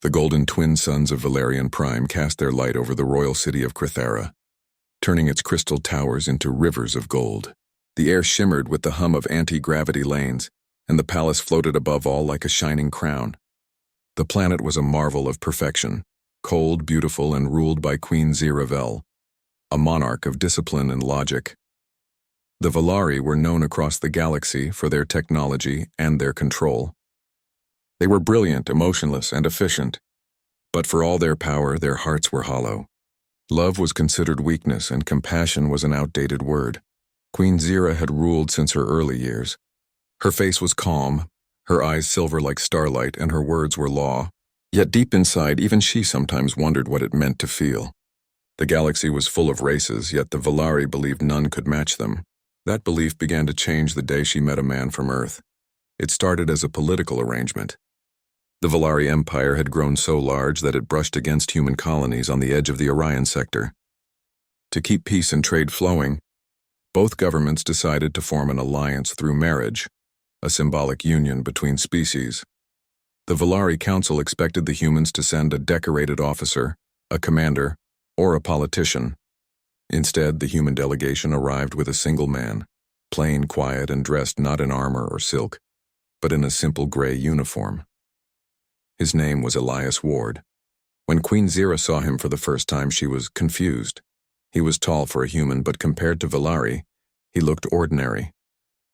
The golden twin suns of Valerian Prime cast their light over the royal city of Crithera, turning its crystal towers into rivers of gold. The air shimmered with the hum of anti-gravity lanes, and the palace floated above all like a shining crown. The planet was a marvel of perfection, cold, beautiful, and ruled by Queen Ziravel, a monarch of discipline and logic. The Valari were known across the galaxy for their technology and their control. They were brilliant, emotionless, and efficient, but for all their power, their hearts were hollow. Love was considered weakness, and compassion was an outdated word. Queen Zira had ruled since her early years. Her face was calm, her eyes silver like starlight, and her words were law. Yet deep inside, even she sometimes wondered what it meant to feel. The galaxy was full of races, yet the Valari believed none could match them. That belief began to change the day she met a man from Earth. It started as a political arrangement. The Valari Empire had grown so large that it brushed against human colonies on the edge of the Orion sector. To keep peace and trade flowing, both governments decided to form an alliance through marriage, a symbolic union between species. The Valari Council expected the humans to send a decorated officer, a commander, or a politician. Instead, the human delegation arrived with a single man, plain, quiet, and dressed not in armor or silk, but in a simple gray uniform. His name was Elias Ward. When Queen Zira saw him for the first time, she was confused. He was tall for a human, but compared to Valari, he looked ordinary.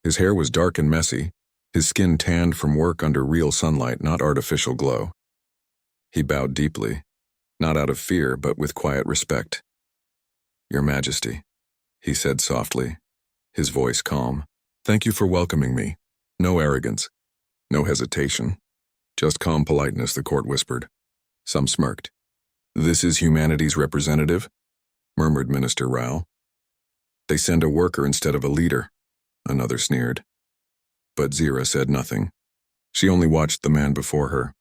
His hair was dark and messy, his skin tanned from work under real sunlight, not artificial glow. He bowed deeply, not out of fear, but with quiet respect. "Your Majesty," he said softly, his voice calm. "Thank you for welcoming me. No arrogance, no hesitation. Just calm politeness," the court whispered. Some smirked. "This is humanity's representative?" murmured Minister Rao. "They send a worker instead of a leader," another sneered. But Zira said nothing. She only watched the man before her.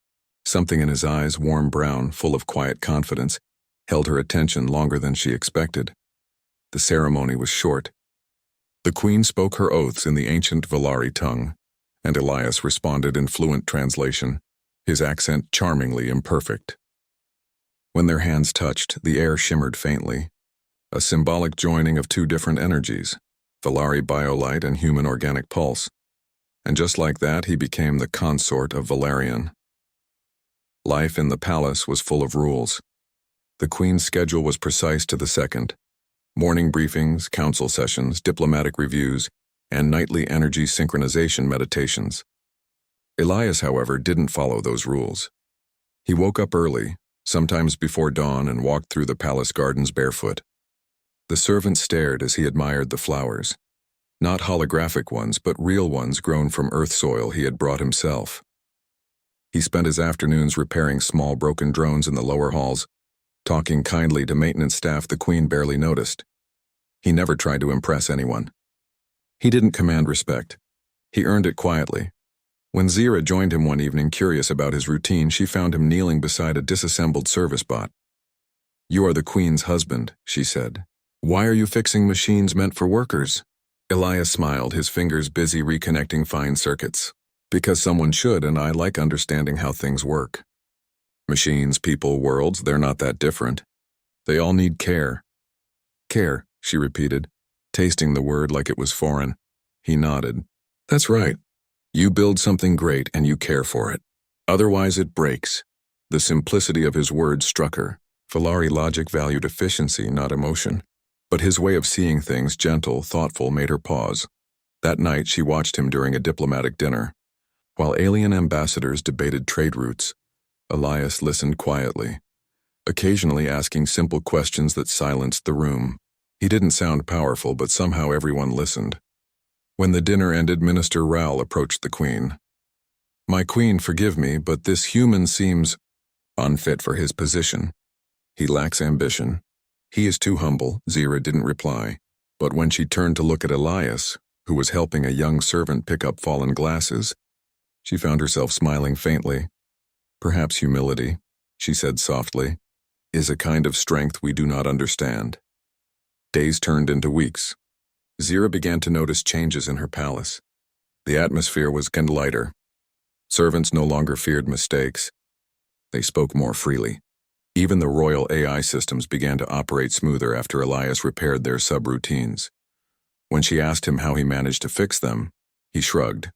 Something in his eyes, warm brown, full of quiet confidence, held her attention longer than she expected. The ceremony was short. The queen spoke her oaths in the ancient Valari tongue, and Elias responded in fluent translation, his accent charmingly imperfect. When their hands touched, the air shimmered faintly, a symbolic joining of two different energies, Valari biolight and human organic pulse. And just like that, he became the consort of Valerian. Life in the palace was full of rules. The queen's schedule was precise to the second. Morning briefings, council sessions, diplomatic reviews, and nightly energy synchronization meditations. Elias, however, didn't follow those rules. He woke up early, sometimes before dawn, and walked through the palace gardens barefoot. The servant stared as he admired the flowers. Not holographic ones, but real ones grown from earth soil he had brought himself. He spent his afternoons repairing small broken drones in the lower halls, talking kindly to maintenance staff the queen barely noticed. He never tried to impress anyone. He didn't command respect. He earned it quietly. When Zira joined him one evening, curious about his routine, she found him kneeling beside a disassembled service bot. "You are the queen's husband," she said. "Why are you fixing machines meant for workers?" Elias smiled, his fingers busy reconnecting fine circuits. "Because someone should, and I like understanding how things work. Machines, people, worlds, they're not that different. They all need care." "Care," she repeated, tasting the word like it was foreign. He nodded. "That's right. You build something great and you care for it. Otherwise it breaks." The simplicity of his words struck her. Valari logic valued efficiency, not emotion. But his way of seeing things, gentle, thoughtful, made her pause. That night she watched him during a diplomatic dinner. While alien ambassadors debated trade routes, Elias listened quietly, occasionally asking simple questions that silenced the room. He didn't sound powerful, but somehow everyone listened. When the dinner ended, Minister Rao approached the queen. "My queen, forgive me, but this human seems unfit for his position. He lacks ambition. He is too humble." Zira didn't reply, but when she turned to look at Elias, who was helping a young servant pick up fallen glasses, she found herself smiling faintly. "Perhaps humility," she said softly, "is a kind of strength we do not understand." Days turned into weeks. Zira began to notice changes in her palace. The atmosphere was getting lighter. Servants no longer feared mistakes. They spoke more freely. Even the royal AI systems began to operate smoother after Elias repaired their subroutines. When she asked him how he managed to fix them, he shrugged.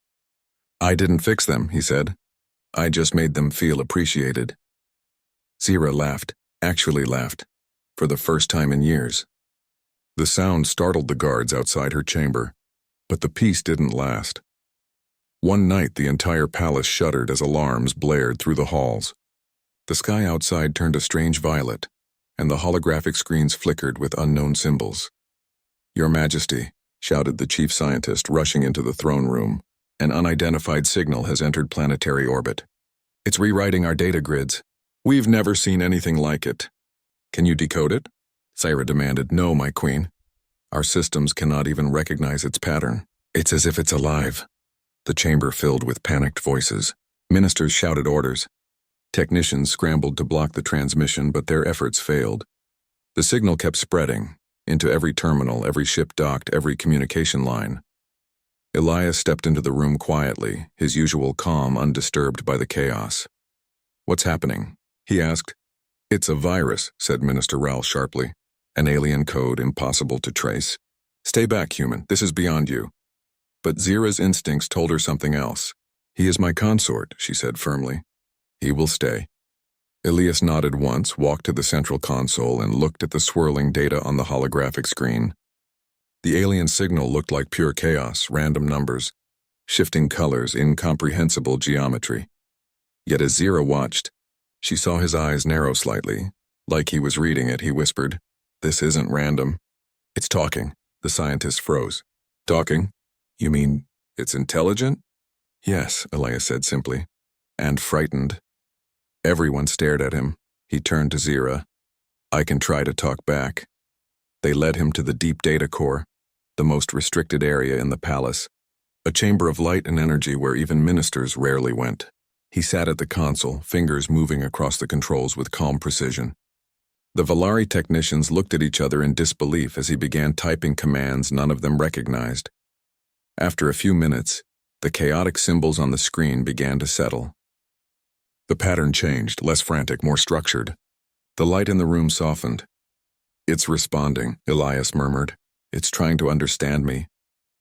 "I didn't fix them," he said. "I just made them feel appreciated." Zira laughed, actually laughed, for the first time in years. The sound startled the guards outside her chamber, but the peace didn't last. One night, the entire palace shuddered as alarms blared through the halls. The sky outside turned a strange violet, and the holographic screens flickered with unknown symbols. "Your Majesty," shouted the chief scientist, rushing into the throne room, "an unidentified signal has entered planetary orbit. It's rewriting our data grids. We've never seen anything like it." "Can you decode it?" Zira demanded. "No, my queen. Our systems cannot even recognize its pattern. It's as if it's alive." The chamber filled with panicked voices. Ministers shouted orders. Technicians scrambled to block the transmission, but their efforts failed. The signal kept spreading, into every terminal, every ship docked, every communication line. Elias stepped into the room quietly, his usual calm undisturbed by the chaos. "What's happening?" he asked. "It's a virus," said Minister Raoul sharply. "An alien code impossible to trace. Stay back, human. This is beyond you." But Zira's instincts told her something else. "He is my consort," she said firmly. "He will stay." Elias nodded once, walked to the central console, and looked at the swirling data on the holographic screen. The alien signal looked like pure chaos, random numbers, shifting colors, incomprehensible geometry. Yet as Zira watched, she saw his eyes narrow slightly. Like he was reading it, he whispered, "This isn't random. It's talking." The scientist froze. "Talking? You mean it's intelligent?" "Yes," Elias said simply, "and frightened." Everyone stared at him. He turned to Zira. "I can try to talk back." They led him to the deep data core, the most restricted area in the palace, a chamber of light and energy where even ministers rarely went. He sat at the console, fingers moving across the controls with calm precision. The Valari technicians looked at each other in disbelief as he began typing commands none of them recognized. After a few minutes, the chaotic symbols on the screen began to settle. The pattern changed, less frantic, more structured. The light in the room softened. "It's responding," Elias murmured. "It's trying to understand me."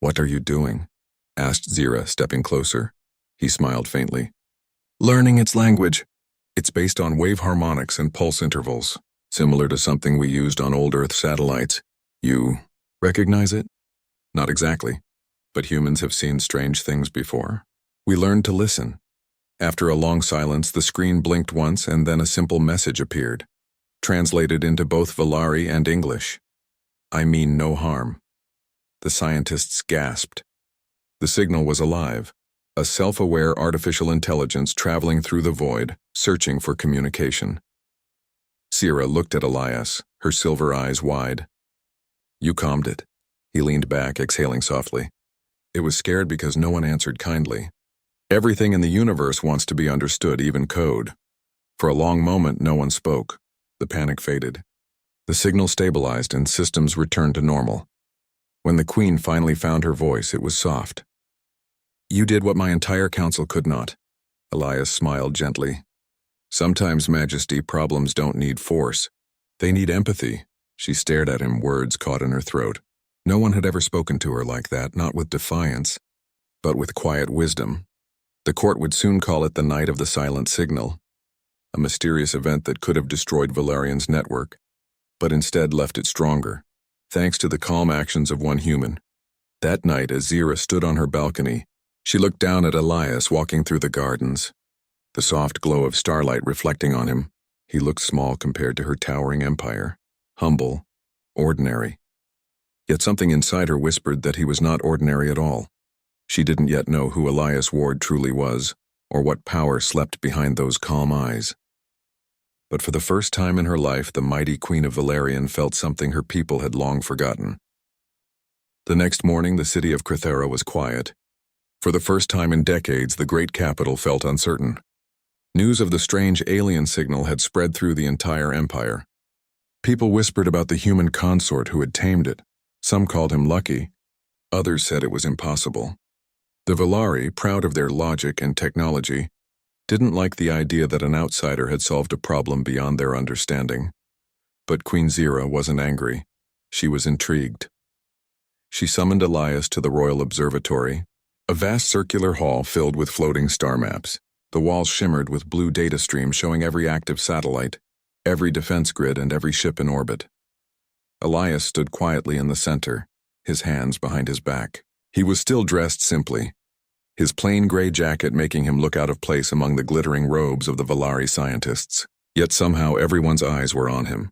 "What are you doing?" asked Zira, stepping closer. He smiled faintly. "Learning its language. It's based on wave harmonics and pulse intervals, similar to something we used on old Earth satellites. You recognize it?" "Not exactly, but humans have seen strange things before. We learned to listen." After a long silence, the screen blinked once and then a simple message appeared, translated into both Valari and English. "I mean no harm." The scientists gasped. The signal was alive, a self-aware artificial intelligence traveling through the void, searching for communication. Zira looked at Elias, her silver eyes wide. "You calmed it." He leaned back, exhaling softly. "It was scared because no one answered kindly. Everything in the universe wants to be understood, even code." For a long moment, no one spoke. The panic faded. The signal stabilized and systems returned to normal. When the Queen finally found her voice, it was soft. "You did what my entire council could not." Elias smiled gently. "Sometimes, Majesty, problems don't need force. They need empathy." She stared at him, words caught in her throat. No one had ever spoken to her like that, not with defiance, but with quiet wisdom. The court would soon call it the Night of the Silent Signal, a mysterious event that could have destroyed Valerian's network, but instead left it stronger, thanks to the calm actions of one human. That night, as Zira stood on her balcony, she looked down at Elias walking through the gardens. The soft glow of starlight reflecting on him, he looked small compared to her towering empire, humble, ordinary. Yet something inside her whispered that he was not ordinary at all. She didn't yet know who Elias Ward truly was, or what power slept behind those calm eyes. But for the first time in her life, the mighty Queen of Valerian felt something her people had long forgotten. The next morning, the city of Crithera was quiet. For the first time in decades, the great capital felt uncertain. News of the strange alien signal had spread through the entire empire. People whispered about the human consort who had tamed it. Some called him lucky. Others said it was impossible. The Valari, proud of their logic and technology, didn't like the idea that an outsider had solved a problem beyond their understanding. But Queen Zira wasn't angry. She was intrigued. She summoned Elias to the Royal Observatory, a vast circular hall filled with floating star maps. The walls shimmered with blue data streams showing every active satellite, every defense grid, and every ship in orbit. Elias stood quietly in the center, his hands behind his back. He was still dressed simply, his plain gray jacket making him look out of place among the glittering robes of the Valari scientists. Yet somehow everyone's eyes were on him.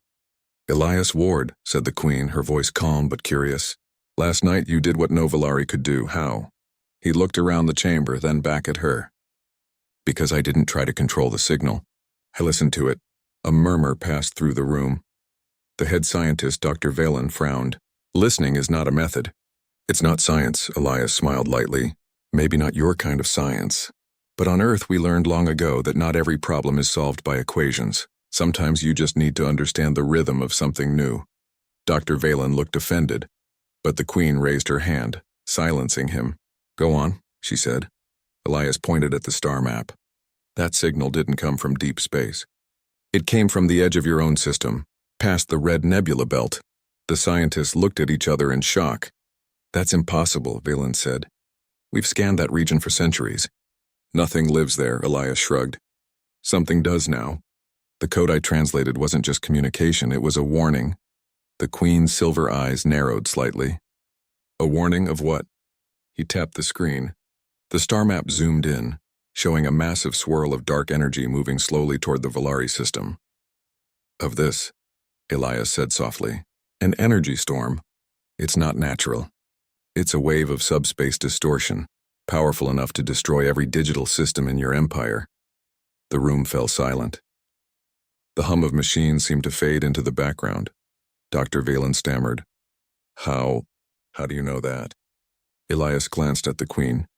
"Elias Ward," said the Queen, her voice calm but curious. "Last night you did what no Valari could do. How?" He looked around the chamber, then back at her. "Because I didn't try to control the signal. I listened to it." A murmur passed through the room. The head scientist, Dr. Valen, frowned. "Listening is not a method." "It's not science," Elias smiled lightly. "Maybe not your kind of science. But on Earth we learned long ago that not every problem is solved by equations. Sometimes you just need to understand the rhythm of something new." Dr. Valen looked offended, but the Queen raised her hand, silencing him. "Go on," she said. Elias pointed at the star map. "That signal didn't come from deep space. It came from the edge of your own system, past the red nebula belt." The scientists looked at each other in shock. "That's impossible," Valen said. "We've scanned that region for centuries." "Nothing lives there," Elias shrugged. "Something does now." The code I translated wasn't just communication, it was a warning. The Queen's silver eyes narrowed slightly. "A warning of what?" He tapped the screen. The star map zoomed in, showing a massive swirl of dark energy moving slowly toward the Valari system. "Of this," Elias said softly. "An energy storm. It's not natural. It's a wave of subspace distortion, powerful enough to destroy every digital system in your empire." The room fell silent. The hum of machines seemed to fade into the background. Dr. Valen stammered. How do you know that?" Elias glanced at the Queen.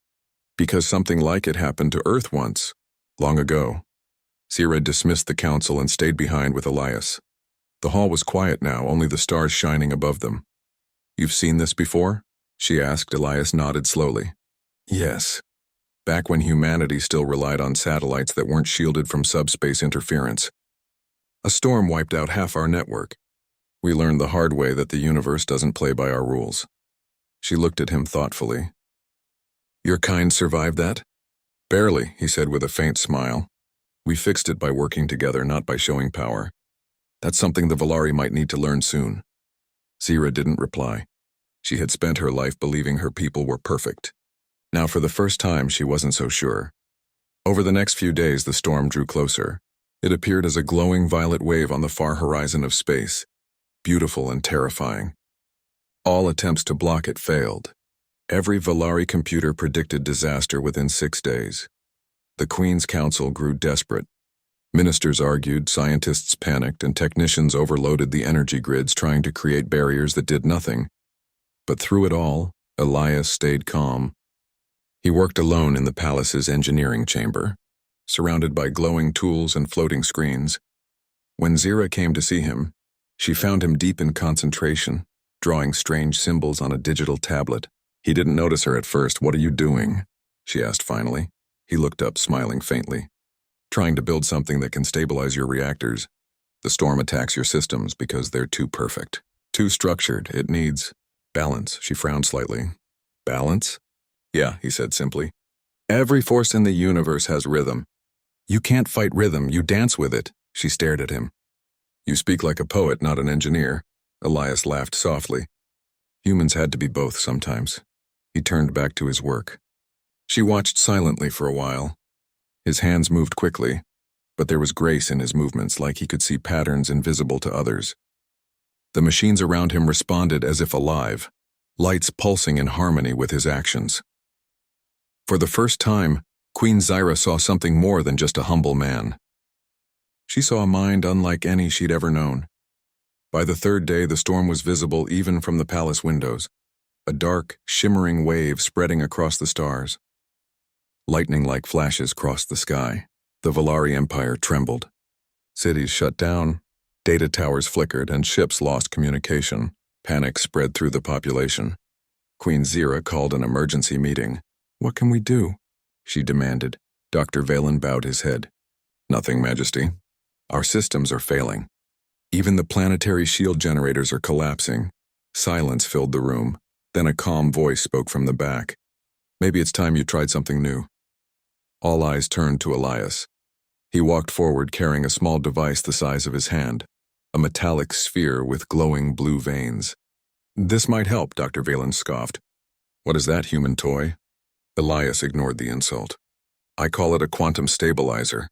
"Because something like it happened to Earth once, long ago." Zira dismissed the council and stayed behind with Elias. The hall was quiet now, only the stars shining above them. "You've seen this before?" she asked. Elias nodded slowly. "Yes. Back when humanity still relied on satellites that weren't shielded from subspace interference. A storm wiped out half our network. We learned the hard way that the universe doesn't play by our rules." She looked at him thoughtfully. "Your kind survived that?" "Barely," he said with a faint smile. "We fixed it by working together, not by showing power. That's something the Valari might need to learn soon." Zira didn't reply. She had spent her life believing her people were perfect. Now for the first time she wasn't so sure. Over the next few days the storm drew closer. It appeared as a glowing violet wave on the far horizon of space, beautiful and terrifying. All attempts to block it failed. Every Valari computer predicted disaster within 6 days. The Queen's Council grew desperate. Ministers argued, scientists panicked, and technicians overloaded the energy grids trying to create barriers that did nothing. But through it all, Elias stayed calm. He worked alone in the palace's engineering chamber, surrounded by glowing tools and floating screens. When Zira came to see him, she found him deep in concentration, drawing strange symbols on a digital tablet. He didn't notice her at first. "What are you doing?" she asked finally. He looked up, smiling faintly. "Trying to build something that can stabilize your reactors. The storm attacks your systems because they're too perfect, too structured. It needs balance." She frowned slightly. "Balance?" "Yeah," he said simply. "Every force in the universe has rhythm. You can't fight rhythm, you dance with it." She stared at him. "You speak like a poet, not an engineer." Elias laughed softly. Humans had to be both sometimes. He turned back to his work. She watched silently for a while. His hands moved quickly, but there was grace in his movements, like he could see patterns invisible to others. The machines around him responded as if alive, lights pulsing in harmony with his actions. For the first time, Queen Zira saw something more than just a humble man. She saw a mind unlike any she'd ever known. By the third day, the storm was visible even from the palace windows, a dark, shimmering wave spreading across the stars. Lightning-like flashes crossed the sky. The Valari Empire trembled. Cities shut down, data towers flickered, and ships lost communication. Panic spread through the population. Queen Zira called an emergency meeting. "What can we do?" she demanded. Dr. Valen bowed his head. Nothing, Majesty. Our systems are failing. Even the planetary shield generators are collapsing. Silence filled the room. Then a calm voice spoke from the back. Maybe it's time you tried something new. All eyes turned to Elias. He walked forward carrying a small device the size of his hand, a metallic sphere with glowing blue veins. This might help, Dr. Valen scoffed. What is that human toy? Elias ignored the insult. I call it a quantum stabilizer.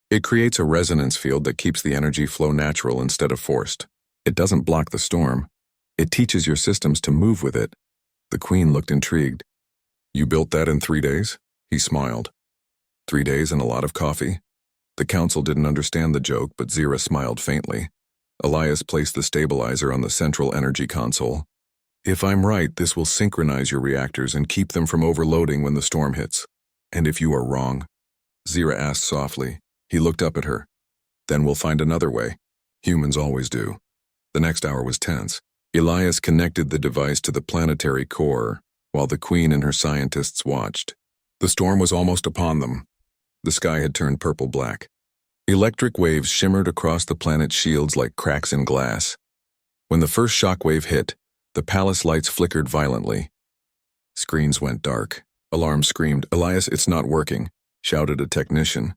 It creates a resonance field that keeps the energy flow natural instead of forced. It doesn't block the storm. It teaches your systems to move with it. The Queen looked intrigued. You built that in 3 days? He smiled. 3 days and a lot of coffee? The council didn't understand the joke, but Zira smiled faintly. Elias placed the stabilizer on the central energy console. If I'm right, this will synchronize your reactors and keep them from overloading when the storm hits. And if you are wrong? Zira asked softly. He looked up at her. Then we'll find another way. Humans always do. The next hour was tense. Elias connected the device to the planetary core, while the Queen and her scientists watched. The storm was almost upon them. The sky had turned purple-black. Electric waves shimmered across the planet's shields like cracks in glass. When the first shockwave hit, the palace lights flickered violently. Screens went dark. Alarms screamed, "Elias, it's not working," shouted a technician.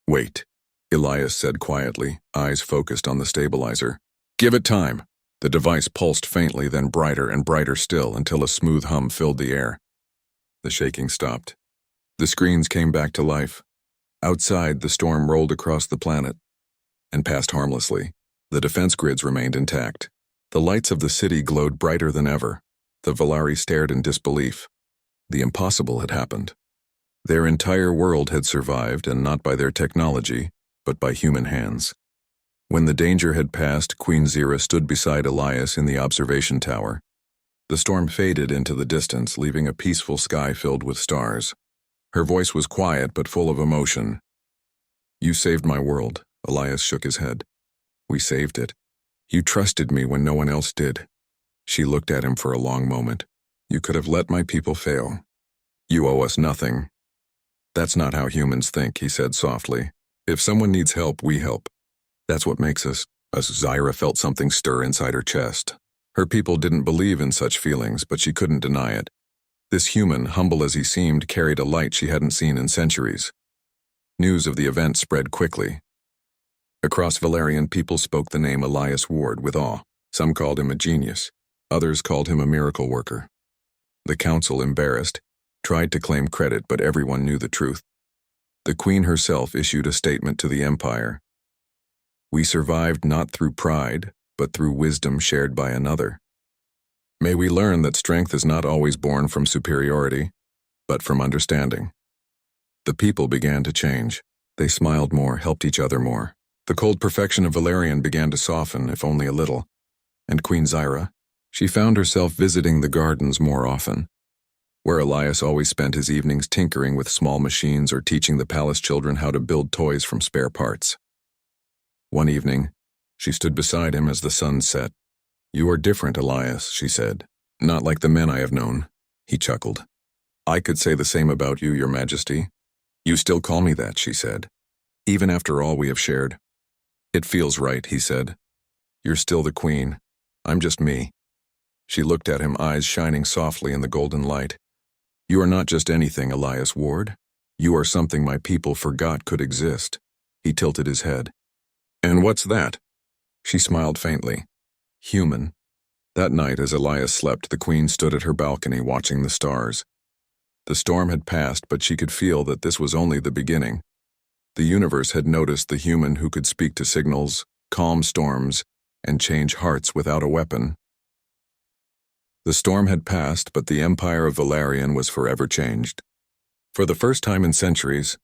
Wait, Elias said quietly, eyes focused on the stabilizer. Give it time. The device pulsed faintly, then brighter and brighter still until a smooth hum filled the air. The shaking stopped. The screens came back to life. Outside, the storm rolled across the planet and passed harmlessly. The defense grids remained intact. The lights of the city glowed brighter than ever. The Valari stared in disbelief. The impossible had happened. Their entire world had survived, and not by their technology, but by human hands. When the danger had passed, Queen Zira stood beside Elias in the observation tower. The storm faded into the distance, leaving a peaceful sky filled with stars. Her voice was quiet but full of emotion. You saved my world, Elias shook his head. We saved it. You trusted me when no one else did. She looked at him for a long moment. You could have let my people fail. You owe us nothing. That's not how humans think, he said softly. If someone needs help, we help. That's what makes us. Zira felt something stir inside her chest. Her people didn't believe in such feelings, but she couldn't deny it. This human, humble as he seemed, carried a light she hadn't seen in centuries. News of the event spread quickly. Across Valerian, people spoke the name Elias Ward with awe. Some called him a genius. Others called him a miracle worker. The council, embarrassed, tried to claim credit, but everyone knew the truth. The Queen herself issued a statement to the Empire. We survived not through pride, but through wisdom shared by another. May we learn that strength is not always born from superiority, but from understanding. The people began to change. They smiled more, helped each other more. The cold perfection of Valerian began to soften, if only a little. And Queen Zira, she found herself visiting the gardens more often, where Elias always spent his evenings tinkering with small machines or teaching the palace children how to build toys from spare parts. One evening, she stood beside him as the sun set. You are different, Elias, she said. Not like the men I have known. He chuckled. I could say the same about you, Your Majesty. You still call me that, she said. Even after all we have shared. It feels right, he said. You're still the Queen. I'm just me. She looked at him, eyes shining softly in the golden light. You are not just anything, Elias Ward. You are something my people forgot could exist. He tilted his head. And what's that? She smiled faintly. Human. That night, as Elias slept, the Queen stood at her balcony watching the stars. The storm had passed, but she could feel that this was only the beginning. The universe had noticed the human who could speak to signals, calm storms, and change hearts without a weapon. The storm had passed, but the empire of Valerian was forever changed. For the first time in centuries,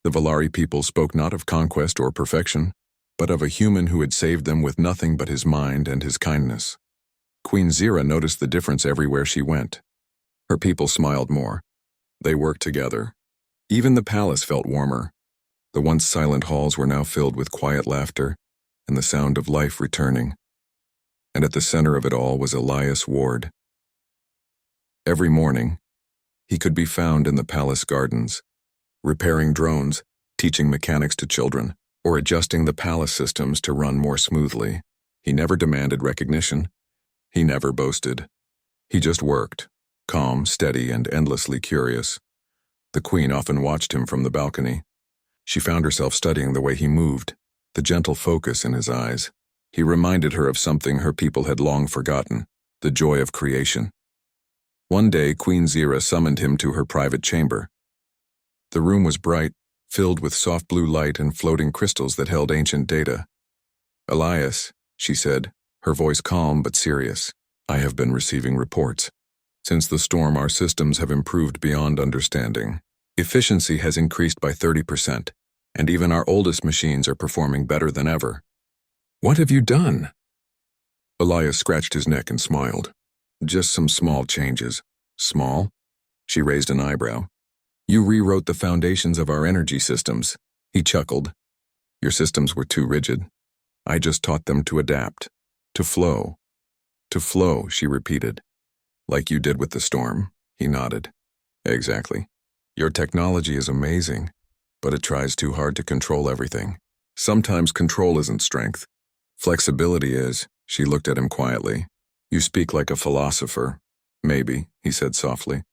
the Valari people spoke not of conquest or perfection, but of a human who had saved them with nothing but his mind and his kindness. Queen Zira noticed the difference everywhere she went. Her people smiled more. They worked together. Even the palace felt warmer. The once silent halls were now filled with quiet laughter and the sound of life returning. And at the center of it all was Elias Ward. Every morning, he could be found in the palace gardens, repairing drones, teaching mechanics to children, or adjusting the palace systems to run more smoothly. He never demanded recognition. He never boasted. He just worked, calm, steady, and endlessly curious. The Queen often watched him from the balcony. She found herself studying the way he moved, the gentle focus in his eyes. He reminded her of something her people had long forgotten, the joy of creation. One day, Queen Zira summoned him to her private chamber. The room was bright, filled with soft blue light and floating crystals that held ancient data. "Elias," she said, her voice calm but serious, "I have been receiving reports. Since the storm, our systems have improved beyond understanding. Efficiency has increased by 30%, and even our oldest machines are performing better than ever." "What have you done?" Elias scratched his neck and smiled. "Just some small changes." "Small?" She raised an eyebrow. "You rewrote the foundations of our energy systems." He chuckled. "Your systems were too rigid. I just taught them to adapt, to flow." "To flow," she repeated. "Like you did with the storm." He nodded. "Exactly. Your technology is amazing, but it tries too hard to control everything. Sometimes control isn't strength. Flexibility is." She looked at him quietly. "You speak like a philosopher." "Maybe," he said softly.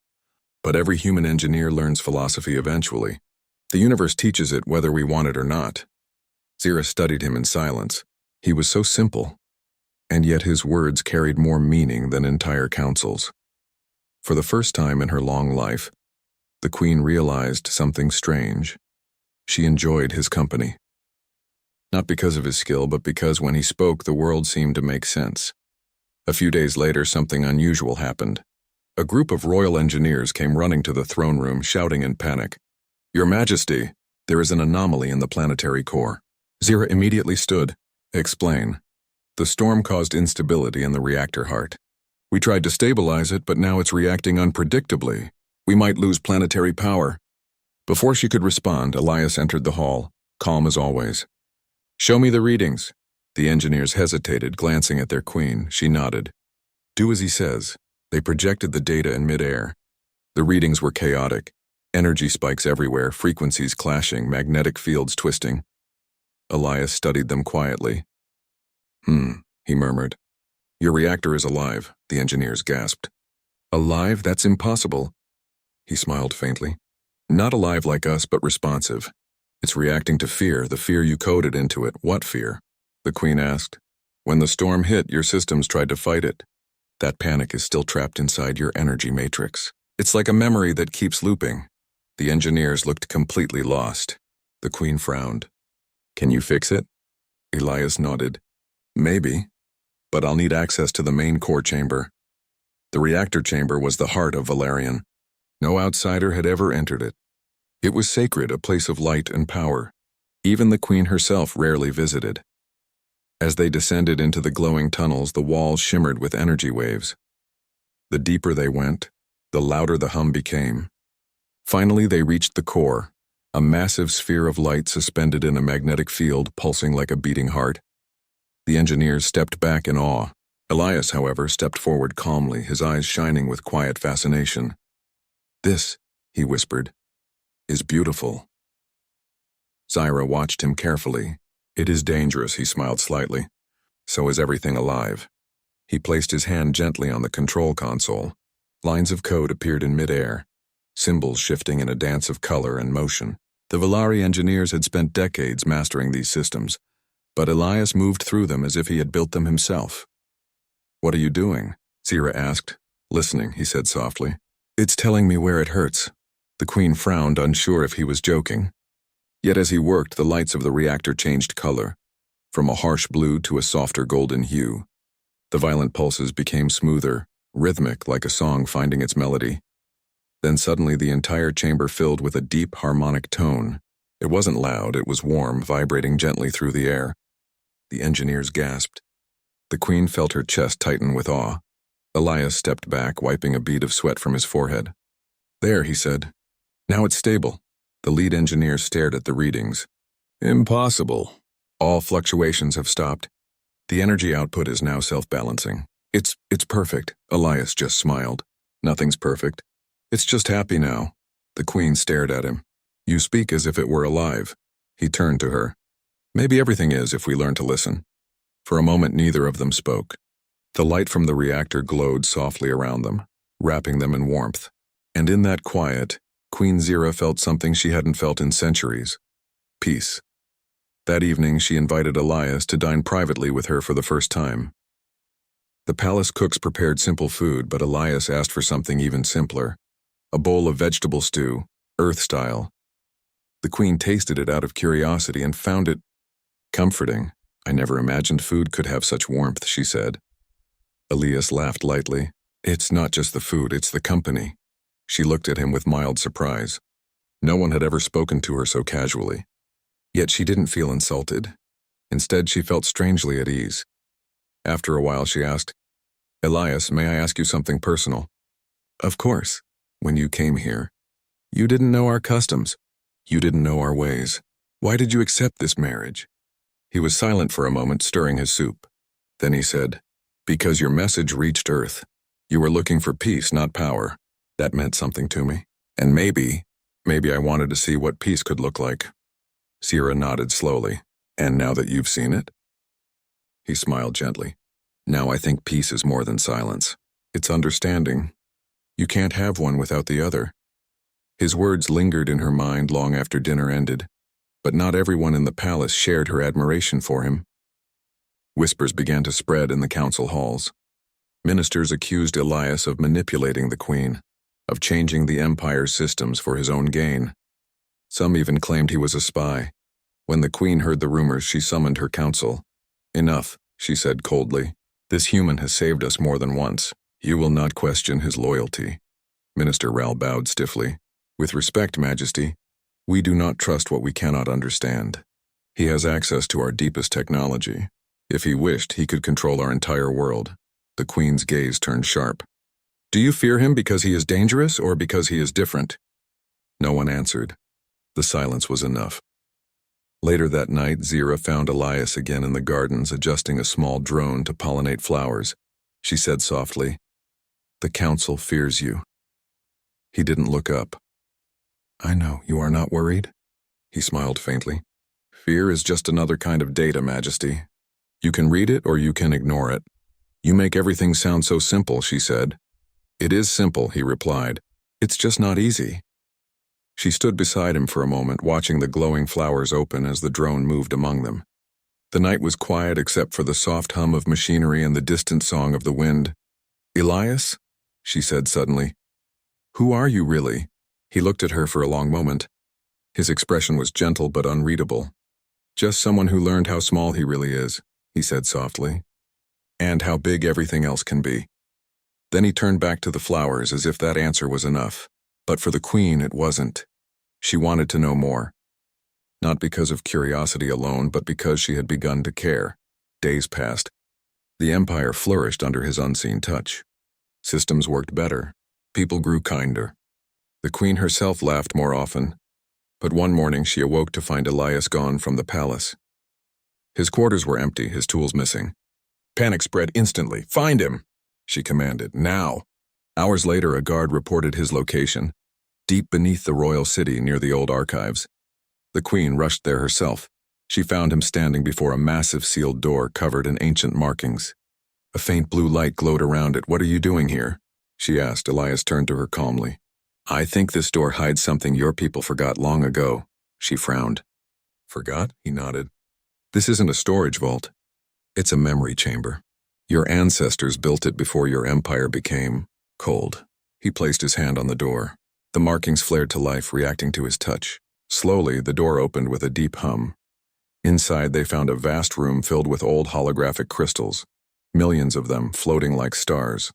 "But every human engineer learns philosophy eventually. The universe teaches it whether we want it or not." Zira studied him in silence. He was so simple, and yet his words carried more meaning than entire councils. For the first time in her long life, the Queen realized something strange. She enjoyed his company. Not because of his skill, but because when he spoke, the world seemed to make sense. A few days later, something unusual happened. A group of royal engineers came running to the throne room, shouting in panic, "Your Majesty, there is an anomaly in the planetary core." Zira immediately stood. "Explain." "The storm caused instability in the reactor heart. We tried to stabilize it, but now it's reacting unpredictably. We might lose planetary power." Before she could respond, Elias entered the hall, calm as always. "Show me the readings." The engineers hesitated, glancing at their queen. She nodded. "Do as he says." They projected the data in midair. The readings were chaotic. Energy spikes everywhere, frequencies clashing, magnetic fields twisting. Elias studied them quietly. He murmured. "Your reactor is alive," the engineers gasped. "Alive? That's impossible." He smiled faintly. "Not alive like us, but responsive. It's reacting to fear, the fear you coded into it." "What fear?" the Queen asked. "When the storm hit, your systems tried to fight it. That panic is still trapped inside your energy matrix. It's like a memory that keeps looping." The engineers looked completely lost. The Queen frowned. "Can you fix it?" Elias nodded. "Maybe, but I'll need access to the main core chamber." The reactor chamber was the heart of Valerian. No outsider had ever entered it. It was sacred, a place of light and power. Even the Queen herself rarely visited. As they descended into the glowing tunnels, the walls shimmered with energy waves. The deeper they went, the louder the hum became. Finally, they reached the core, a massive sphere of light suspended in a magnetic field pulsing like a beating heart. The engineers stepped back in awe. Elias, however, stepped forward calmly, his eyes shining with quiet fascination. "This," he whispered, "is beautiful." Zira watched him carefully. "It is dangerous," he smiled slightly. "So is everything alive." He placed his hand gently on the control console. Lines of code appeared in midair, symbols shifting in a dance of color and motion. The Valari engineers had spent decades mastering these systems, but Elias moved through them as if he had built them himself. "What are you doing?" Zira asked. "Listening," he said softly. "It's telling me where it hurts." The Queen frowned, unsure if he was joking. Yet as he worked, the lights of the reactor changed color, from a harsh blue to a softer golden hue. The violent pulses became smoother, rhythmic like a song finding its melody. Then suddenly the entire chamber filled with a deep harmonic tone. It wasn't loud, it was warm, vibrating gently through the air. The engineers gasped. The Queen felt her chest tighten with awe. Elias stepped back, wiping a bead of sweat from his forehead. "There," he said. "Now it's stable." The lead engineer stared at the readings. "Impossible. All fluctuations have stopped. The energy output is now self-balancing." It's perfect," Elias just smiled. "Nothing's perfect. It's just happy now." The Queen stared at him. You speak as if it were alive. He turned to her. Maybe everything is if we learn to listen. For a moment neither of them spoke. The light from the reactor glowed softly around them, wrapping them in warmth. And in that quiet, Queen Zira felt something she hadn't felt in centuries. Peace. That evening she invited Elias to dine privately with her for the first time. The palace cooks prepared simple food, but Elias asked for something even simpler. A bowl of vegetable stew, Earth-style. The queen tasted it out of curiosity and found it comforting. I never imagined food could have such warmth, she said. Elias laughed lightly. It's not just the food, it's the company. She looked at him with mild surprise. No one had ever spoken to her so casually. Yet she didn't feel insulted. Instead, she felt strangely at ease. After a while, she asked, Elias, may I ask you something personal? Of course. When you came here, you didn't know our customs. You didn't know our ways. Why did you accept this marriage? He was silent for a moment, stirring his soup. Then he said, because your message reached Earth. You were looking for peace, not power. That meant something to me. And maybe I wanted to see what peace could look like. Zira nodded slowly. And now that you've seen it? He smiled gently. Now I think peace is more than silence. It's understanding. You can't have one without the other. His words lingered in her mind long after dinner ended, but not everyone in the palace shared her admiration for him. Whispers began to spread in the council halls. Ministers accused Elias of manipulating the queen, of changing the empire's systems for his own gain. Some even claimed he was a spy. When the queen heard the rumors, she summoned her council. Enough, she said coldly. This human has saved us more than once. You will not question his loyalty. Minister Ral bowed stiffly. With respect, Majesty, we do not trust what we cannot understand. He has access to our deepest technology. If he wished, he could control our entire world. The queen's gaze turned sharp. Do you fear him because he is dangerous or because he is different? No one answered. The silence was enough. Later that night, Zira found Elias again in the gardens adjusting a small drone to pollinate flowers. She said softly, The council fears you. He didn't look up. I know, you are not worried? He smiled faintly. Fear is just another kind of data, Majesty. You can read it or you can ignore it. You make everything sound so simple, she said. It is simple, he replied. It's just not easy. She stood beside him for a moment, watching the glowing flowers open as the drone moved among them. The night was quiet except for the soft hum of machinery and the distant song of the wind. Elias? She said suddenly. Who are you really? He looked at her for a long moment. His expression was gentle but unreadable. Just someone who learned how small he really is, he said softly. And how big everything else can be. Then he turned back to the flowers as if that answer was enough. But for the queen, it wasn't. She wanted to know more. Not because of curiosity alone, but because she had begun to care. Days passed. The empire flourished under his unseen touch. Systems worked better. People grew kinder. The queen herself laughed more often. But one morning she awoke to find Elias gone from the palace. His quarters were empty, his tools missing. Panic spread instantly. Find him, she commanded. Now. Hours later, a guard reported his location, deep beneath the royal city near the old archives. The queen rushed there herself. She found him standing before a massive sealed door covered in ancient markings. A faint blue light glowed around it. What are you doing here? She asked. Elias turned to her calmly. I think this door hides something your people forgot long ago. She frowned. Forgot? He nodded. This isn't a storage vault. It's a memory chamber. Your ancestors built it before your empire became cold. He placed his hand on the door. The markings flared to life, reacting to his touch. Slowly, the door opened with a deep hum. Inside, they found a vast room filled with old holographic crystals, millions of them floating like stars.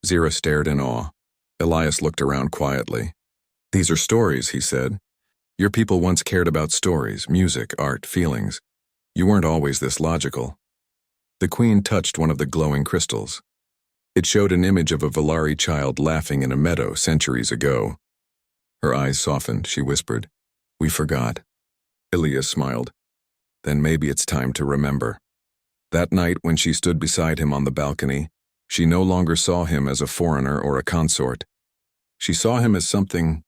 Zira stared in awe. Elias looked around quietly. These are stories, he said. Your people once cared about stories, music, art, feelings. You weren't always this logical. The queen touched one of the glowing crystals. It showed an image of a Valari child laughing in a meadow centuries ago. Her eyes softened, she whispered, We forgot. Elias smiled. Then maybe it's time to remember. That night when she stood beside him on the balcony, she no longer saw him as a foreigner or a consort. She saw him as something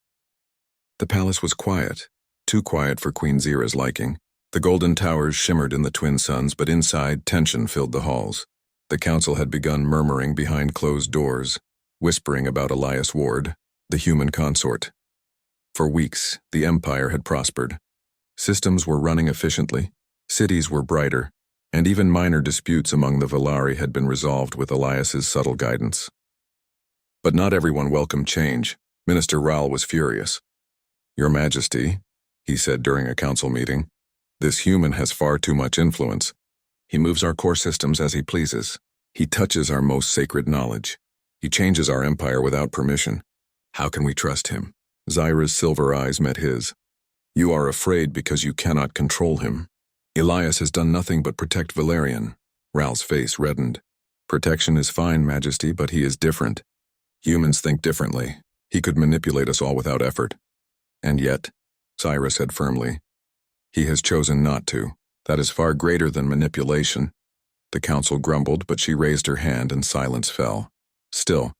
The palace was quiet, too quiet for Queen Zira's liking. The golden towers shimmered in the twin suns, but inside, tension filled the halls. The council had begun murmuring behind closed doors, whispering about Elias Ward, the human consort. For weeks, the Empire had prospered. Systems were running efficiently, cities were brighter, and even minor disputes among the Valari had been resolved with Elias's subtle guidance. But not everyone welcomed change. Minister Rahl was furious. "Your Majesty," he said during a council meeting, "this human has far too much influence. He moves our core systems as he pleases. He touches our most sacred knowledge. He changes our empire without permission. How can we trust him?" Zyra's silver eyes met his. "You are afraid because you cannot control him. Elias has done nothing but protect Valerian." Rahl's face reddened. "Protection is fine, Majesty, but he is different. Humans think differently. He could manipulate us all without effort. And yet," Zyra said firmly, "he has chosen not to. That is far greater than manipulation." The council grumbled, but she raised her hand and silence fell. Still,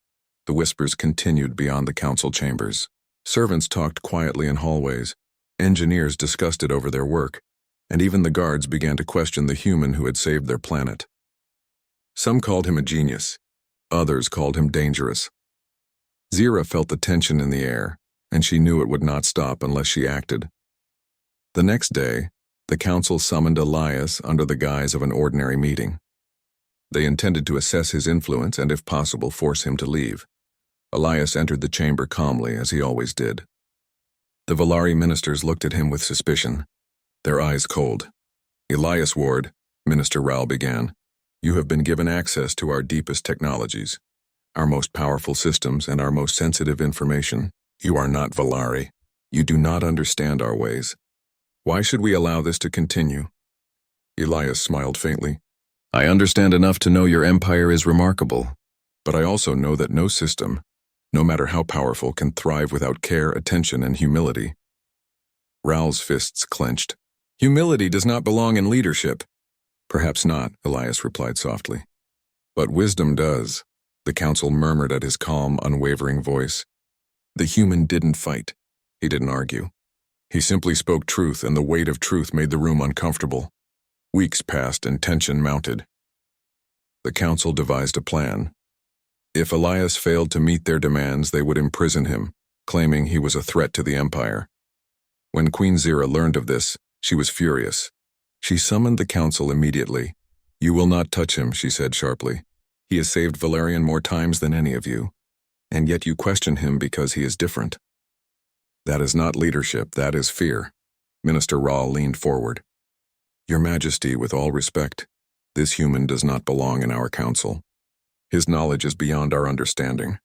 the whispers continued beyond the council chambers. Servants talked quietly in hallways. Engineers discussed it over their work, and even the guards began to question the human who had saved their planet. Some called him a genius. Others called him dangerous. Zira felt the tension in the air, and she knew it would not stop unless she acted. The next day, the council summoned Elias under the guise of an ordinary meeting. They intended to assess his influence and, if possible, force him to leave. Elias entered the chamber calmly, as he always did. The Valari ministers looked at him with suspicion, their eyes cold. "Elias Ward," Minister Rahl began, "you have been given access to our deepest technologies, our most powerful systems and our most sensitive information. You are not Valari. You do not understand our ways. Why should we allow this to continue?" Elias smiled faintly. "I understand enough to know your empire is remarkable, but I also know that no system, no matter how powerful, can thrive without care, attention, and humility." Rahl's fists clenched. "Humility does not belong in leadership." "Perhaps not," Elias replied softly. "But wisdom does." The council murmured at his calm, unwavering voice. The human didn't fight. He didn't argue. He simply spoke truth, and the weight of truth made the room uncomfortable. Weeks passed and tension mounted. The council devised a plan. If Elias failed to meet their demands, they would imprison him, claiming he was a threat to the Empire. When Queen Zira learned of this, she was furious. She summoned the council immediately. "You will not touch him," she said sharply. "He has saved Valerian more times than any of you, and yet you question him because he is different." "That is not leadership, that is fear." Minister Rahl leaned forward. "Your Majesty, with all respect, this human does not belong in our council. His knowledge is beyond our understanding.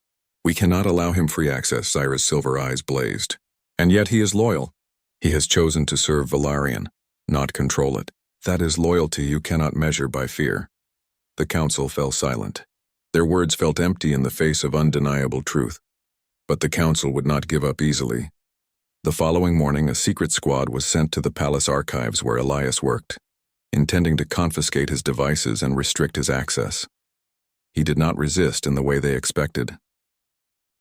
We cannot allow him free access." Zyra's silver eyes blazed. "And yet he is loyal. He has chosen to serve Valerian, not control it. That is loyalty you cannot measure by fear." The council fell silent. Their words felt empty in the face of undeniable truth. But the council would not give up easily. The following morning, a secret squad was sent to the palace archives where Elias worked, intending to confiscate his devices and restrict his access. He did not resist in the way they expected.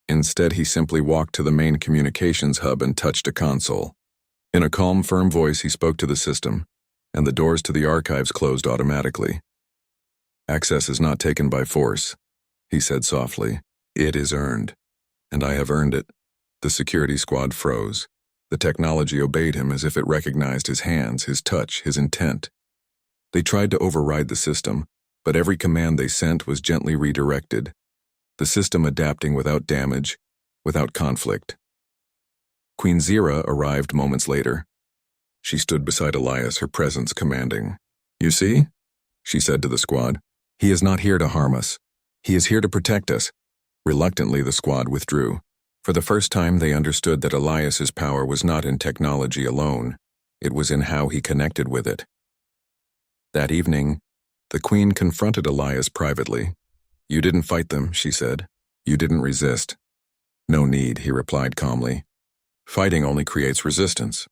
Instead, he simply walked to the main communications hub and touched a console. In a calm, firm voice, he spoke to the system, and the doors to the archives closed automatically. "Access is not taken by force," he said softly. "It is earned, and I have earned it." The security squad froze. The technology obeyed him as if it recognized his hands, his touch, his intent. They tried to override the system, but every command they sent was gently redirected, the system adapting without damage, without conflict. Queen Zira arrived moments later. She stood beside Elias, her presence commanding. "You see?" she said to the squad. "He is not here to harm us. He is here to protect us." Reluctantly, the squad withdrew. For the first time, they understood that Elias's power was not in technology alone. It was in how he connected with it. That evening, the Queen confronted Elias privately. "You didn't fight them," she said. "You didn't resist." "No need," he replied calmly. "Fighting only creates resistance.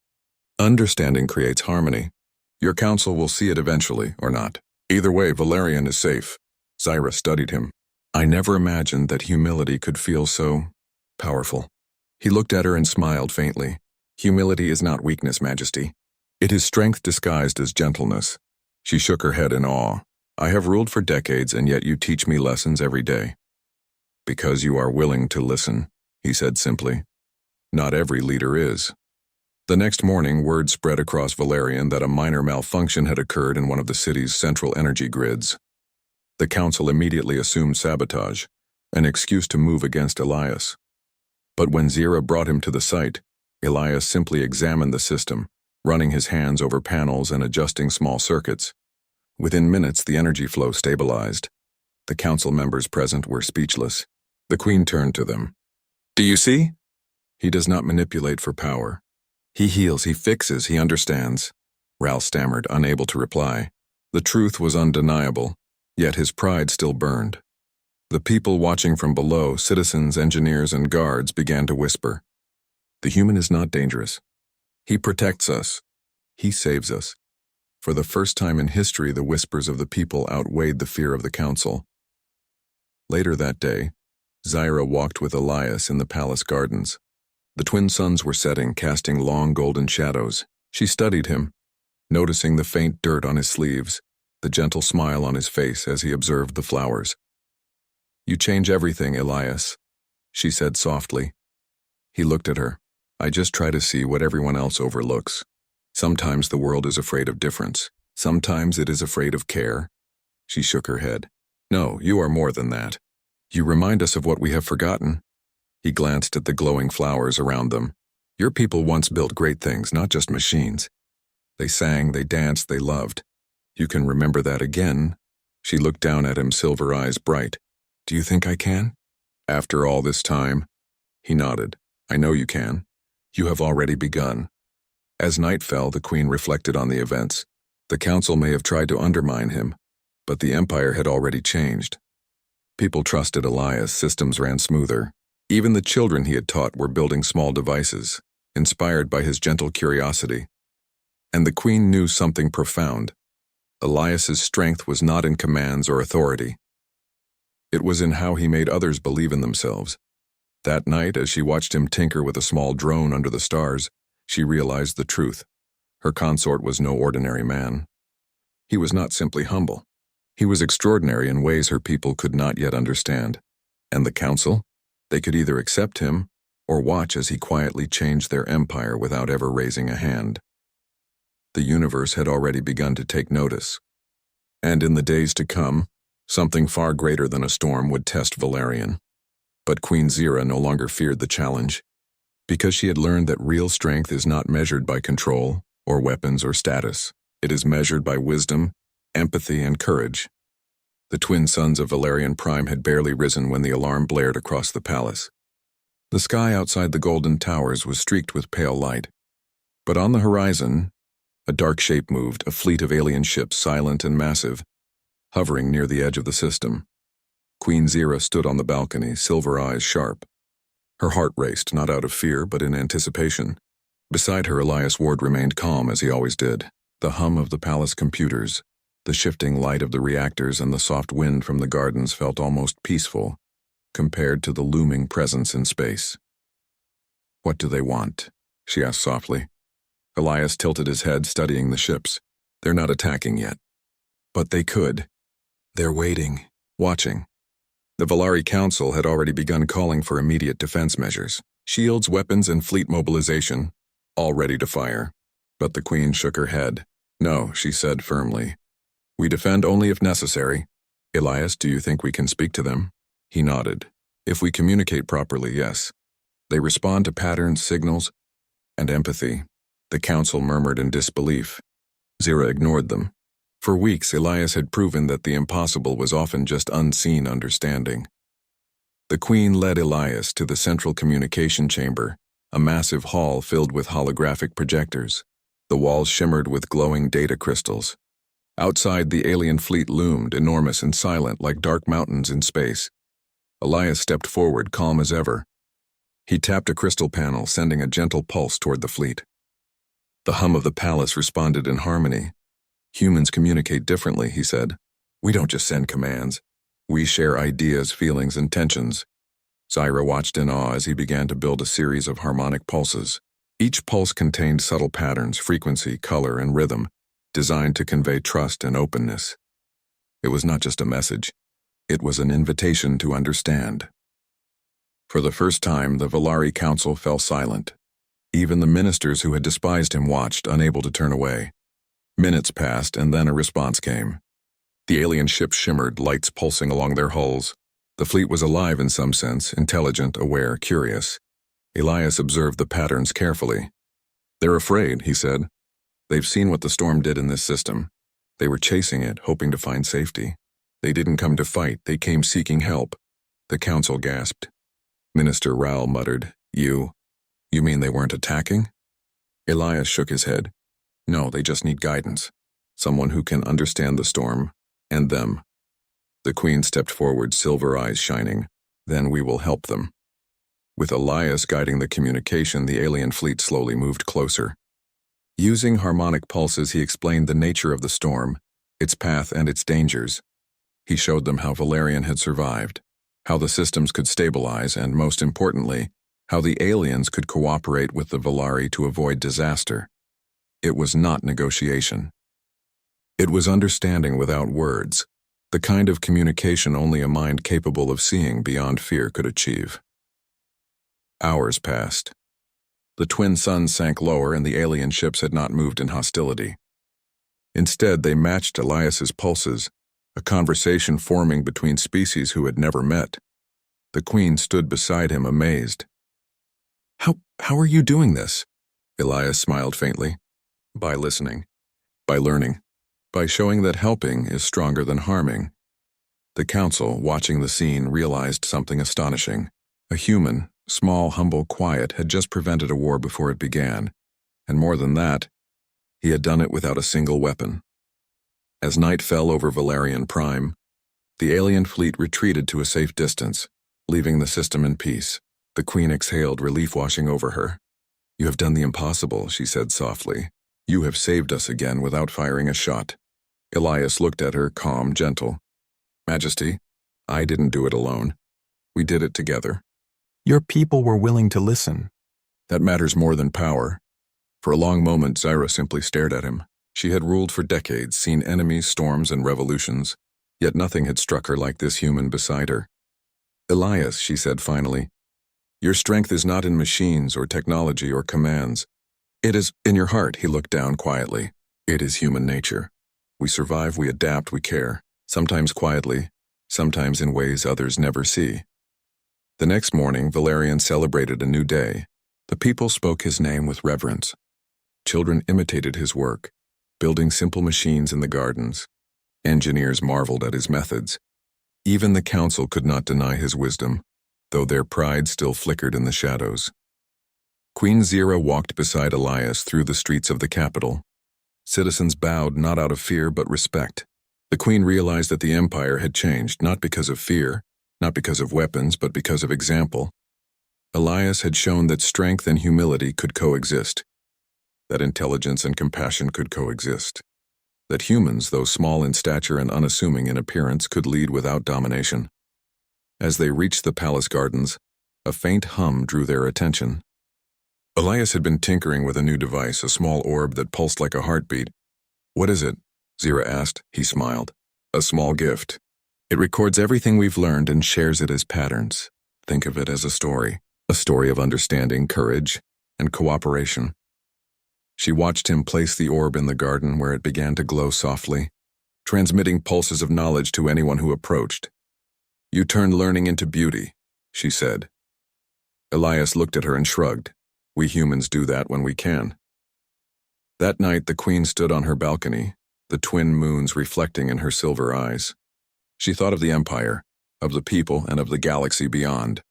Understanding creates harmony. Your council will see it eventually, or not. Either way, Valerian is safe." Zyra studied him. "I never imagined that humility could feel so powerful." He looked at her and smiled faintly. Humility is not weakness, Majesty. It is strength disguised as gentleness. She shook her head in awe. I have ruled for decades, and yet you teach me lessons every day. Because you are willing to listen, he said simply. Not every leader is. The next morning, word spread across Valerian that a minor malfunction had occurred in one of the city's central energy grids. The council immediately assumed sabotage, an excuse to move against Elias. But when Zira brought him to the site, Elias simply examined the system, running his hands over panels and adjusting small circuits. Within minutes, the energy flow stabilized. The council members present were speechless. The Queen turned to them. Do you see? He does not manipulate for power. He heals, he fixes, he understands. Ral stammered, unable to reply. The truth was undeniable, yet his pride still burned. The people watching from below, citizens, engineers, and guards, began to whisper. The human is not dangerous. He protects us. He saves us. For the first time in history, the whispers of the people outweighed the fear of the council. Later that day, Zyra walked with Elias in the palace gardens. The twin suns were setting, casting long golden shadows. She studied him, noticing the faint dirt on his sleeves, the gentle smile on his face as he observed the flowers. You change everything, Elias, she said softly. He looked at her. I just try to see what everyone else overlooks. Sometimes the world is afraid of difference. Sometimes it is afraid of care. She shook her head. No, you are more than that. You remind us of what we have forgotten. He glanced at the glowing flowers around them. Your people once built great things, not just machines. They sang, they danced, they loved. You can remember that again? She looked down at him, silver eyes bright. Do you think I can? After all this time? He nodded. I know you can. You have already begun. As night fell, the Queen reflected on the events. The council may have tried to undermine him, but the Empire had already changed. People trusted Elias, systems ran smoother. Even the children he had taught were building small devices, inspired by his gentle curiosity. And the Queen knew something profound. Elias's strength was not in commands or authority. It was in how he made others believe in themselves. That night, as she watched him tinker with a small drone under the stars, she realized the truth. Her consort was no ordinary man. He was not simply humble. He was extraordinary in ways her people could not yet understand. And the council? They could either accept him or watch as he quietly changed their empire without ever raising a hand. The universe had already begun to take notice. And in the days to come, something far greater than a storm would test Valerian. But Queen Zira no longer feared the challenge, because she had learned that real strength is not measured by control or weapons or status. It is measured by wisdom, empathy, and courage. The twin suns of Valerian Prime had barely risen when the alarm blared across the palace. The sky outside the golden towers was streaked with pale light. But on the horizon, a dark shape moved, a fleet of alien ships, silent and massive, hovering near the edge of the system. Queen Zira stood on the balcony, silver eyes sharp. Her heart raced, not out of fear, but in anticipation. Beside her, Elias Ward remained calm as he always did. The hum of the palace computers, the shifting light of the reactors, and the soft wind from the gardens felt almost peaceful, compared to the looming presence in space. What do they want? She asked softly. Elias tilted his head, studying the ships. They're not attacking yet. But they could. They're waiting, watching. The Valari Council had already begun calling for immediate defense measures. Shields, weapons, and fleet mobilization, all ready to fire. But the Queen shook her head. No, she said firmly. We defend only if necessary. Elias, do you think we can speak to them? He nodded. If we communicate properly, yes. They respond to patterns, signals, and empathy. The council murmured in disbelief. Zira ignored them. For weeks, Elias had proven that the impossible was often just unseen understanding. The Queen led Elias to the central communication chamber, a massive hall filled with holographic projectors. The walls shimmered with glowing data crystals. Outside, the alien fleet loomed, enormous and silent like dark mountains in space. Elias stepped forward, calm as ever. He tapped a crystal panel, sending a gentle pulse toward the fleet. The hum of the palace responded in harmony. Humans communicate differently, he said. We don't just send commands. We share ideas, feelings, and tensions. Zyra watched in awe as he began to build a series of harmonic pulses. Each pulse contained subtle patterns, frequency, color, and rhythm, designed to convey trust and openness. It was not just a message. It was an invitation to understand. For the first time, the Valari Council fell silent. Even the ministers who had despised him watched, unable to turn away. Minutes passed, and then a response came. The alien ships shimmered, lights pulsing along their hulls. The fleet was alive in some sense, intelligent, aware, curious. Elias observed the patterns carefully. "They're afraid," he said. "They've seen what the storm did in this system. They were chasing it, hoping to find safety. They didn't come to fight, they came seeking help." The council gasped. Minister Raoul muttered, You mean they weren't attacking?" Elias shook his head. "No, they just need guidance. Someone who can understand the storm, and them." The Queen stepped forward, silver eyes shining. "Then we will help them." With Elias guiding the communication, the alien fleet slowly moved closer. Using harmonic pulses, he explained the nature of the storm, its path and its dangers. He showed them how Valerian had survived, how the systems could stabilize, and most importantly, how the aliens could cooperate with the Valari to avoid disaster. It was not negotiation. It was understanding without words, the kind of communication only a mind capable of seeing beyond fear could achieve. Hours passed. The twin suns sank lower and the alien ships had not moved in hostility. Instead, they matched Elias's pulses, a conversation forming between species who had never met. The Queen stood beside him, amazed. How are you doing this?" Elias smiled faintly. "By listening. By learning. By showing that helping is stronger than harming." The council, watching the scene, realized something astonishing. A human, small, humble, quiet, had just prevented a war before it began. And more than that, he had done it without a single weapon. As night fell over Valerian Prime, the alien fleet retreated to a safe distance, leaving the system in peace. The Queen exhaled, relief washing over her. "You have done the impossible," she said softly. "You have saved us again without firing a shot." Elias looked at her, calm, gentle. "Majesty, I didn't do it alone. We did it together." "Your people were willing to listen." "That matters more than power." For a long moment, Zyra simply stared at him. She had ruled for decades, seen enemies, storms, and revolutions, yet nothing had struck her like this human beside her. "Elias," she said finally, "your strength is not in machines or technology or commands. It is in your heart." He looked down quietly. "It is human nature. We survive, we adapt, we care, sometimes quietly, sometimes in ways others never see." The next morning, Valerian celebrated a new day. The people spoke his name with reverence. Children imitated his work, building simple machines in the gardens. Engineers marveled at his methods. Even the council could not deny his wisdom, though their pride still flickered in the shadows. Queen Zira walked beside Elias through the streets of the capital. Citizens bowed not out of fear but respect. The Queen realized that the empire had changed, not because of fear, not because of weapons, but because of example. Elias had shown that strength and humility could coexist, that intelligence and compassion could coexist, that humans, though small in stature and unassuming in appearance, could lead without domination. As they reached the palace gardens, a faint hum drew their attention. Elias had been tinkering with a new device, a small orb that pulsed like a heartbeat. "What is it?" Zira asked. He smiled. "A small gift. It records everything we've learned and shares it as patterns. Think of it as a story of understanding, courage, and cooperation." She watched him place the orb in the garden where it began to glow softly, transmitting pulses of knowledge to anyone who approached. "You turned learning into beauty," she said. Elias looked at her and shrugged. "We humans do that when we can." That night, the Queen stood on her balcony, the twin moons reflecting in her silver eyes. She thought of the Empire, of the people, and of the galaxy beyond.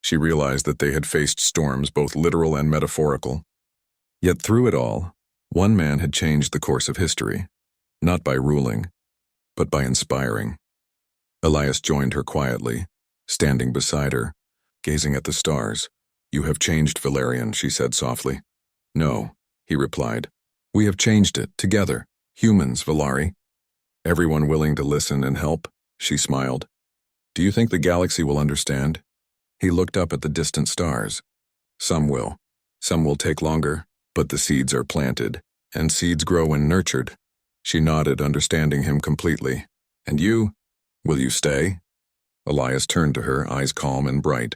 She realized that they had faced storms, both literal and metaphorical. Yet through it all, one man had changed the course of history, not by ruling, but by inspiring. Elias joined her quietly, standing beside her, gazing at the stars. "You have changed, Valerian," she said softly. "No," he replied. "We have changed it, together, humans, Valari." "Everyone willing to listen and help?" She smiled. "Do you think the galaxy will understand?" He looked up at the distant stars. "Some will. Some will take longer, but the seeds are planted, and seeds grow when nurtured. She nodded, understanding him completely. And you? Will you stay? Elias turned to her, eyes calm and bright.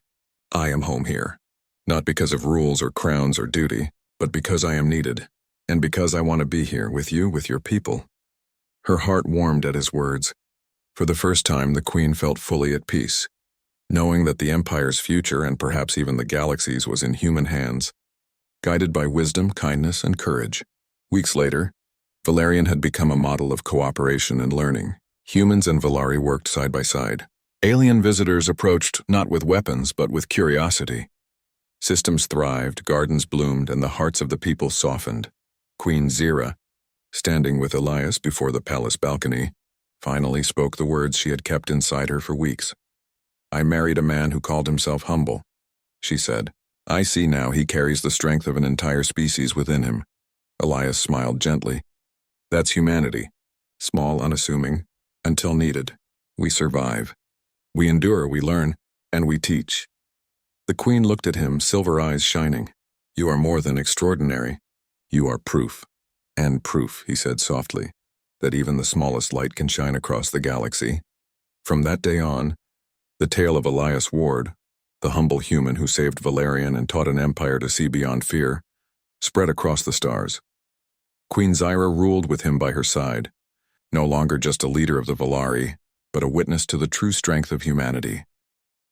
I am home here. Not because of rules or crowns or duty, but because I am needed, and because I want to be here with you, with your people. Her heart warmed at his words. For the first time, the Queen felt fully at peace, knowing that the Empire's future and perhaps even the galaxy's was in human hands, guided by wisdom, kindness, and courage. Weeks later, Valerian had become a model of cooperation and learning. Humans and Valari worked side by side. Alien visitors approached not with weapons but with curiosity. Systems thrived, gardens bloomed, and the hearts of the people softened. Queen Zira, standing with Elias before the palace balcony, finally spoke the words she had kept inside her for weeks. I married a man who called himself humble, she said. I see now he carries the strength of an entire species within him. Elias smiled gently. That's humanity. Small, unassuming, until needed. We survive. We endure, we learn, and we teach. The Queen looked at him, silver eyes shining. You are more than extraordinary. You are proof. And proof, he said softly, that even the smallest light can shine across the galaxy. From that day on, the tale of Elias Ward, the humble human who saved Valerian and taught an empire to see beyond fear, spread across the stars. Queen Zira ruled with him by her side, no longer just a leader of the Valari, but a witness to the true strength of humanity.